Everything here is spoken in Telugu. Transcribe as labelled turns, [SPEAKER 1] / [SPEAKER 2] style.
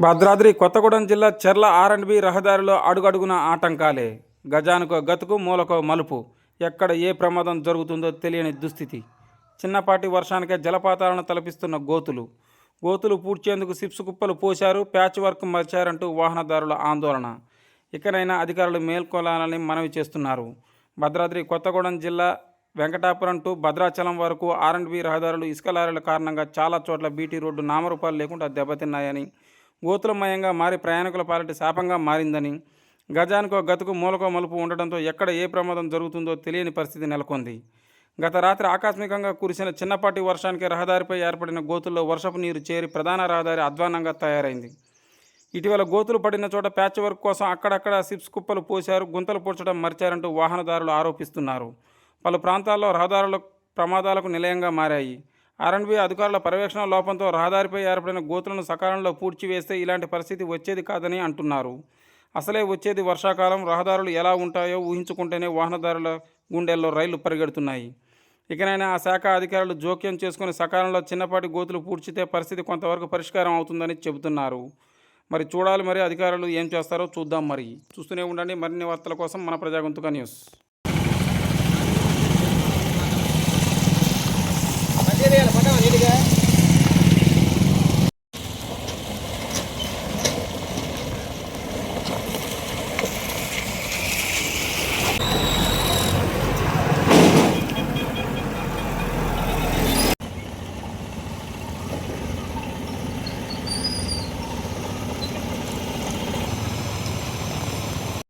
[SPEAKER 1] భద్రాద్రి కొత్తగూడెం జిల్లా చెర్ల ఆర్&బి రహదారిలో అడుగడుగున ఆటంకాలే. గజానికో గతుకు మూలకో మలుపు. ఎక్కడ ఏ ప్రమాదం జరుగుతుందో తెలియని దుస్థితి. చిన్నపాటి వర్షానికే జలపాతాలను తలపిస్తున్న గోతులు పూడ్చేందుకు సిప్స్ కుప్పలు పోశారు, ప్యాచ్ వర్క్ మర్చారంటూ వాహనదారుల ఆందోళన. ఇకనైనా అధికారులు మేల్కొలాలని మనవి చేస్తున్నారు. భద్రాద్రి కొత్తగూడెం జిల్లా వెంకటాపురం టు భద్రాచలం వరకు ఆర్&బి రహదారులు ఇసుక లారీల కారణంగా చాలా చోట్ల బీటీ రోడ్డు నామరూపాలు లేకుండా దెబ్బతిన్నాయని, గోతులమయంగా మారి ప్రయాణికుల పాలిటి శాపంగా మారిందని, గజానికో గతుకు మూలకో మలుపు ఉండడంతో ఎక్కడ ఏ ప్రమాదం జరుగుతుందో తెలియని పరిస్థితి నెలకొంది. గత రాత్రి ఆకస్మికంగా కురిసిన చిన్నపాటి వర్షానికి రహదారిపై ఏర్పడిన గోతుల్లో వర్షపు నీరు చేరి ప్రధాన రహదారి అధ్వాన్నంగా తయారైంది. ఇటీవల గోతులు పడిన చోట ప్యాచ్ వర్క్ కోసం అక్కడక్కడ సిప్స్ కుప్పలు పోశారు, గుంతలు పూడ్చడం మర్చారంటూ వాహనదారులు ఆరోపిస్తున్నారు. పలు ప్రాంతాల్లో రహదారులు ప్రమాదాలకు నిలయంగా మారాయి. ఆర్&బి అధికారుల పర్యవేక్షణ లోపంతో రహదారిపై ఏర్పడిన గోతులను సకాలంలో పూడ్చివేస్తే ఇలాంటి పరిస్థితి వచ్చేది కాదని అంటున్నారు. అసలే వచ్చేది వర్షాకాలం, రహదారులు ఎలా ఉంటాయో ఊహించుకుంటేనే వాహనదారుల గుండెల్లో రైళ్లు పరిగెడుతున్నాయి. ఇకనైనా ఆ శాఖ అధికారులు జోక్యం చేసుకుని సకాలంలో చిన్నపాటి గోతులు పూడ్చితే పరిస్థితి కొంతవరకు పరిష్కారం అవుతుందని చెబుతున్నారు. మరి చూడాలి, మరి అధికారులు ఏం చేస్తారో చూద్దాం. మరి చూస్తూనే ఉండండి మరిన్ని వార్తల కోసం మన ప్రజాగొంతుక న్యూస్.